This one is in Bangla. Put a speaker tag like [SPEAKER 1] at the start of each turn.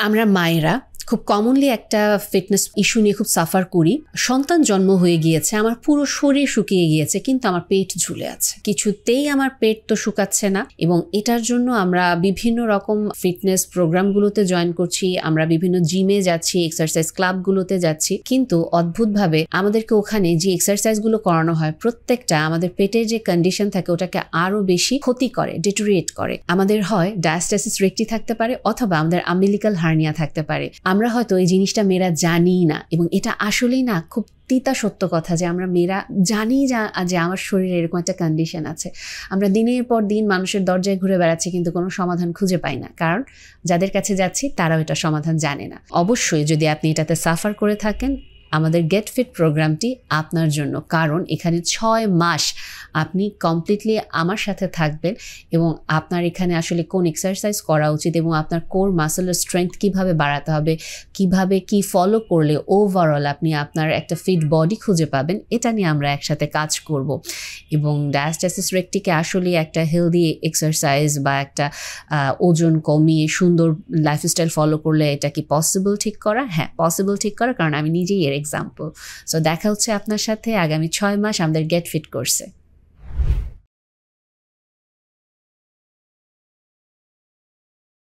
[SPEAKER 1] আমরা মায়েরা খুব কমনলি একটা ফিটনেস ইস্যু নিয়ে খুব সাফার করি। সন্তান জন্ম হয়ে গিয়েছে, আমার পুরো শরীর শুকিয়ে গিয়েছে, কিন্তু আমার পেট ঝুলে আছে, কিছুতেই আমার পেট তো শুকাচ্ছে না। এবং এটার জন্য আমরা বিভিন্ন রকম ফিটনেস প্রোগ্রামগুলোতে জয়েন করছি, আমরা বিভিন্ন জিমে যাচ্ছি, এক্সারসাইজ ক্লাবগুলোতে যাচ্ছি, কিন্তু অদ্ভুতভাবে আমাদেরকে ওখানে যে এক্সারসাইজগুলো করানো হয় প্রত্যেকটা আমাদের পেটের যে কন্ডিশন থাকে ওটাকে আরো বেশি ক্ষতি করে, ডিটোরিয়েট করে। আমাদের হয় ডায়াস্টাসিস রেক্টি থাকতে পারে অথবা আমাদের আম্বিলিকাল হার্নিয়া থাকতে পারে। আমরা হয়তো এই জিনিসটা মেয়েরা জানি না, এবং এটা আসলেই না খুব তিতা সত্য কথা যে আমরা মেয়েরা জানি যে আমার শরীরে এরকম একটা কন্ডিশন আছে। আমরা দিনের পর দিন মানুষের দরজায় ঘুরে বেড়াচ্ছি, কিন্তু কোনো সমাধান খুঁজে পাই না, কারণ যাদের কাছে যাচ্ছি তারাও এটা সমাধান জানে না। অবশ্যই যদি আপনি এটাতে সাফার করে থাকেন, আমাদের গেট ফিট প্রোগ্রামটি আপনার জন্য, কারণ এখানে 6 মাস আপনি কমপ্লিটলি আমার সাথে থাকবেন এবং আপনার এখানে আসলে কোন এক্সারসাইজ করা উচিত এবং আপনার কোর মাসেলের স্ট্রেংথ কিভাবে বাড়াতে হবে, কিভাবে কি ফলো করলে ওভারঅল আপনি আপনার একটা ফিট বডি খুঁজে পাবেন, এটা নিয়ে আমরা একসাথে কাজ করব। এবং ডায়াস্টাসিস রেক্টিকে আসলে একটা হেলদি এক্সারসাইজ বা একটা ওজন কমিয়ে সুন্দর লাইফস্টাইল ফলো করলে এটা কি পসিবল ঠিক করা? হ্যাঁ, পসিবল ঠিক করা, কারণ আমি নিজেই এর এক্সাম্পল। সো দেখা হচ্ছে আপনার সাথে আগামী 6 মাস আমাদের গেট ফিট কোর্সে।